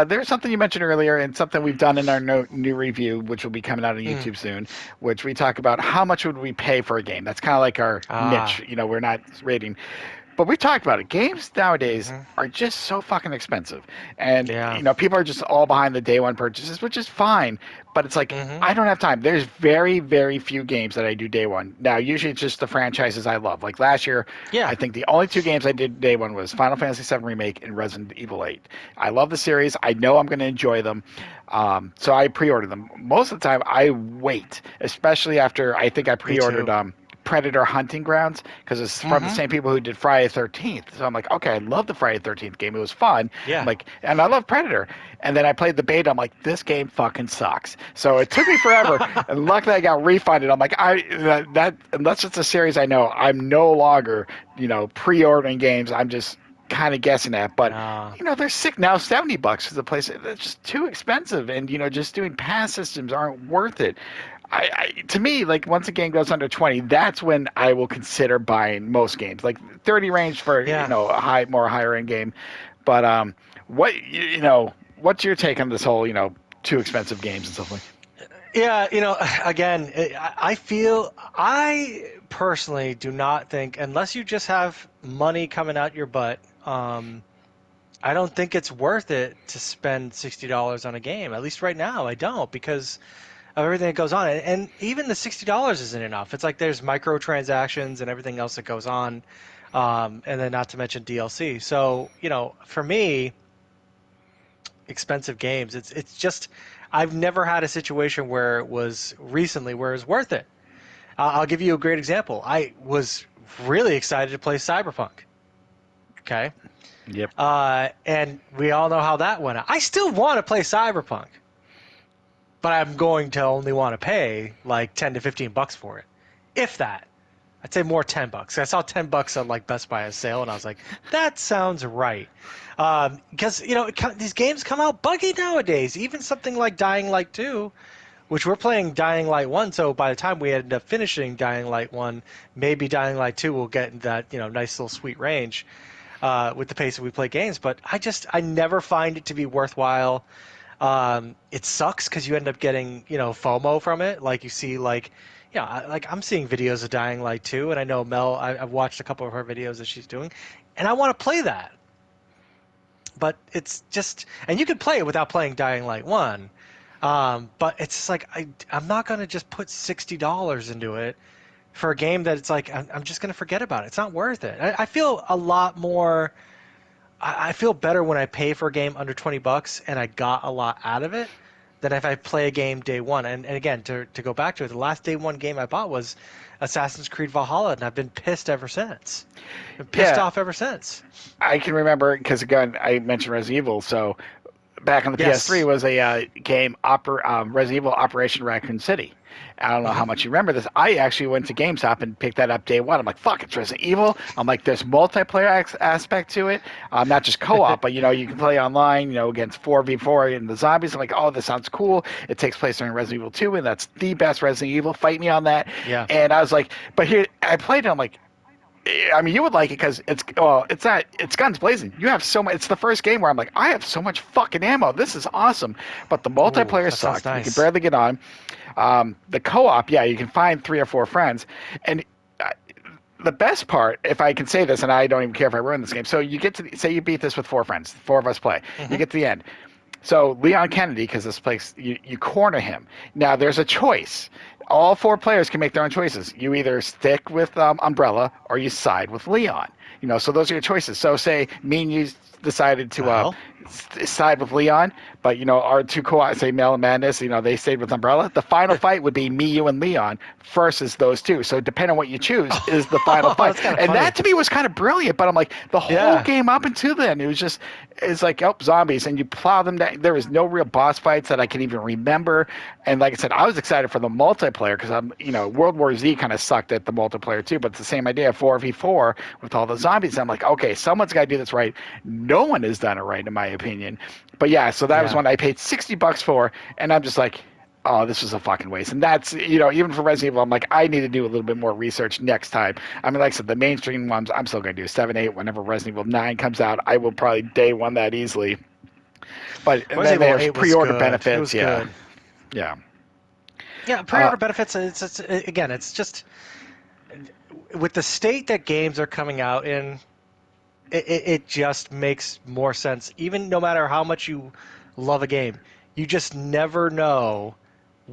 there's something you mentioned earlier, and something we've done in our new review, which will be coming out on YouTube soon, which we talk about how much would we pay for a game. That's kind of like our Ah. niche. We're not rating. But we talked about it. Games nowadays Hmm. are just so fucking expensive, and Yeah. people are just all behind the day one purchases, which is fine. But it's like Hmm. I don't have time. There's very, very few games that I do day one. Now, usually it's just the franchises I love. Like last year, Yeah. I think the only two games I did day one was Final Fantasy VII Remake and Resident Evil 8. I love the series. I know I'm going to enjoy them, so I pre-order them. Most of the time, I wait, especially after I think I Me pre-ordered too. Predator Hunting Grounds because it's from the Hmm. same people who did Friday the 13th. So I'm like, okay, I love the Friday the 13th game. It was fun. I'm Yeah. like, and I love Predator. And then I played the beta. I'm like, this game fucking sucks. So it took me forever. And luckily I got refunded. I'm like, that unless it's a series I know, I'm no longer, pre-ordering games. I'm just kind of guessing at. But No. they're sick now. $70 for the place. That's just too expensive. And just doing pass systems aren't worth it. To me, like once a game goes under 20, that's when I will consider buying most games. Like 30 range for Yeah. a more higher end game. But what's your take on this whole too expensive games and stuff like? Yeah, again, I personally do not think, unless you just have money coming out your butt, I don't think it's worth it to spend $60 on a game. At least right now, I don't because of everything that goes on. And even the $60 isn't enough. It's like there's microtransactions and everything else that goes on, and then not to mention DLC. So, for me, expensive games. It's just I've never had a situation where it was recently where it was worth it. I'll give you a great example. I was really excited to play Cyberpunk. Okay. Yep. And we all know how that went out. I still want to play Cyberpunk, but I'm going to only want to pay like 10 to 15 bucks for it, if that. I'd say more 10 bucks. I saw 10 bucks on like Best Buy as sale, and I was like, that sounds right. Because these games come out buggy nowadays. Even something like Dying Light 2, which we're playing Dying Light 1. So by the time we end up finishing Dying Light 1, maybe Dying Light 2 will get in that nice little sweet range with the pace that we play games. But I never find it to be worthwhile. It sucks because you end up getting FOMO from it. Like you see like I'm seeing videos of Dying Light 2, and I know Mel. I've watched a couple of her videos that she's doing, and I want to play that. But it's just, and you can play it without playing Dying Light 1. But it's just like I'm not gonna just put $60 into it for a game that it's like I'm just gonna forget about it. It's not worth it. I feel a lot more. I feel better when I pay for a game under 20 bucks and I got a lot out of it than if I play a game day one. And again, to go back to it, the last day one game I bought was Assassin's Creed Valhalla, and I've been pissed ever since. Been pissed off ever since. I can remember because again I mentioned Resident Evil, so back on the Yes. PS3 was a game, Resident Evil Operation Raccoon City. I don't know how much you remember this. I actually went to GameStop and picked that up day one. I'm like, fuck, it's Resident Evil. I'm like, there's multiplayer aspect to it, not just co-op, but you can play online, against 4v4 and the zombies. I'm like, oh, this sounds cool. It takes place during Resident Evil 2, and that's the best Resident Evil. Fight me on that. Yeah. And I was like, but here I played it. I'm like, I mean, you would like it because it's not, it's guns blazing. You have so much. It's the first game where I'm like, I have so much fucking ammo. This is awesome. But the multiplayer sucked. Nice. You can barely get on. The co-op, yeah, you can find 3 or 4 friends, and the best part, if I can say this, and I don't even care if I ruin this game. So you get to say you beat this with 4 friends, 4 of us play. You get to the end. So Leon Kennedy, because this place, you corner him. Now there's a choice. All 4 players can make their own choices. You either stick with Umbrella or you side with Leon. So those are your choices. So say me and you decided to side with Leon, but our 2 co-ops, say Mel and Madness, they stayed with Umbrella. The final fight would be me, you, and Leon versus those 2. So depending on what you choose is the final fight. And funny. that to me was kind of brilliant. But I'm like, the whole game up until then, it's like, oh, zombies, and you plow them down. There was no real boss fights that I can even remember. And like I said, I was excited for the multiplayer because World War Z kind of sucked at the multiplayer too, but it's the same idea, 4v4 with all the zombies. I'm like, okay, someone's got to do this right. No one has done it right, in my opinion. But yeah, so that was one I paid $60 for, and I'm just like, oh, this was a fucking waste. And that's, even for Resident Evil, I'm like, I need to do a little bit more research next time. I mean, like I said, the mainstream ones, I'm still going to do 7, 8. Whenever Resident Evil 9 comes out, I will probably day one that easily. But then there's pre-order benefits. Yeah. Yeah. Yeah, pre-order benefits, it's just, with the state that games are coming out in, it just makes more sense. Even no matter how much you love a game, you just never know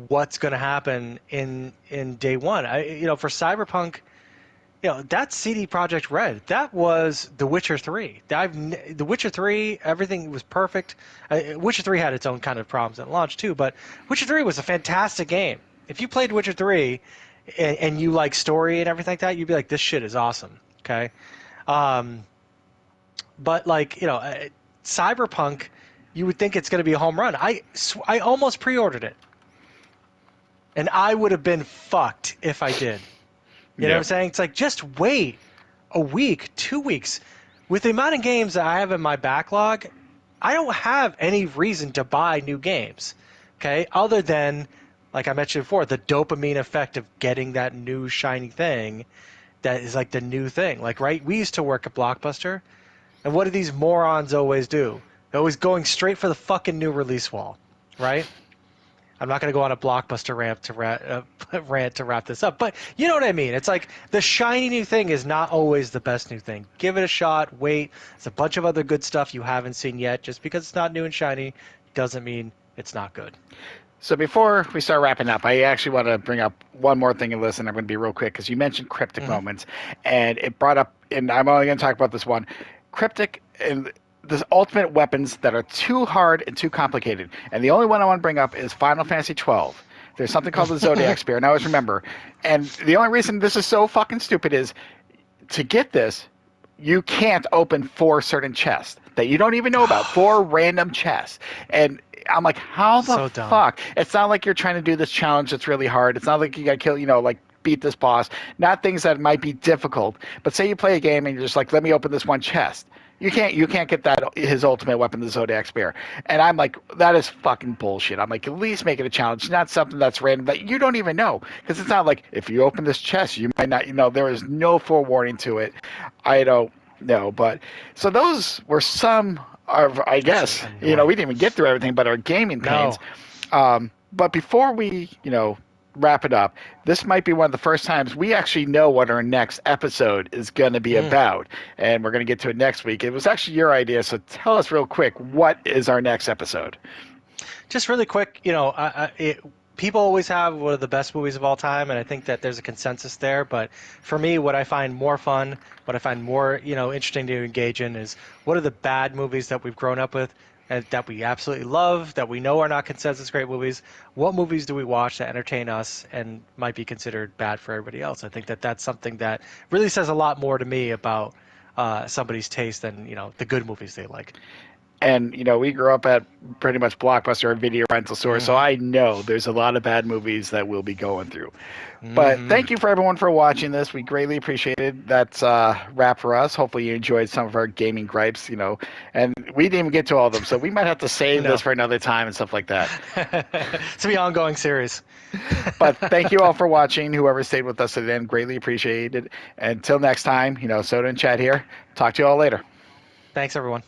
what's going to happen in day one. For Cyberpunk, that's CD Projekt Red. That was The Witcher 3. The Witcher 3, everything was perfect. Witcher 3 had its own kind of problems at launch too, but Witcher 3 was a fantastic game. If you played Witcher 3 and you like story and everything like that, you'd be like, this shit is awesome. Okay. But Cyberpunk, you would think it's going to be a home run. I almost pre-ordered it, and I would have been fucked if I did. You know what I'm saying? It's like, just wait a week, 2 weeks. With the amount of games that I have in my backlog, I don't have any reason to buy new games. Okay, other than, like I mentioned before, the dopamine effect of getting that new shiny thing that is like the new thing. Like, right? We used to work at Blockbuster. And what do these morons always do? They're always going straight for the fucking new release wall, right? I'm not going to go on a Blockbuster rant to wrap this up, but you know what I mean. It's like the shiny new thing is not always the best new thing. Give it a shot. Wait. There's a bunch of other good stuff you haven't seen yet. Just because it's not new and shiny doesn't mean it's not good. So before we start wrapping up, I actually want to bring up one more thing in this, and I'm going to be real quick because you mentioned cryptic moments, and it brought up, and I'm only going to talk about this one. Cryptic and the ultimate weapons that are too hard and too complicated. And the only one I want to bring up is Final Fantasy 12. There's something called the Zodiac Spear, and I always remember. And the only reason this is so fucking stupid is to get this, you can't open 4 certain chests that you don't even know about, 4 random chests. And I'm like, how the So dumb. fuck? It's not like you're trying to do this challenge that's really hard. It's not like you got to kill, like beat this boss. Not things that might be difficult. But say you play a game and you're just like, let me open this one chest. You can't get that his ultimate weapon, the Zodiac Spear. And I'm like, that is fucking bullshit. I'm like, at least make it a challenge, not something that's random that you don't even know. Because it's not like if you open this chest, you might not. There is no forewarning to it. I don't know, but so those were some of, I guess, we didn't even get through everything, but our gaming pains. No. But before we, wrap it up, this might be one of the first times we actually know what our next episode is going to be about, and we're going to get to it next week. It was actually your idea, so tell us real quick, what is our next episode? Just really quick, people always have one of the best movies of all time, and I think that there's a consensus there. But for me, what I find more fun, what I find more, interesting to engage in is what are the bad movies that we've grown up with and that we absolutely love, that we know are not consensus great movies. What movies do we watch that entertain us and might be considered bad for everybody else? I think that that's something that really says a lot more to me about somebody's taste than, the good movies they like. And, we grew up at pretty much Blockbuster and video rental stores, so I know there's a lot of bad movies that we'll be going through. But thank you for everyone for watching this. We greatly appreciate it. That's a wrap for us. Hopefully you enjoyed some of our gaming gripes, and we didn't even get to all of them, so we might have to save this for another time and stuff like that. It's an ongoing series. But thank you all for watching. Whoever stayed with us to the end, greatly appreciated. Until next time, Soto and Chad here. Talk to you all later. Thanks, everyone.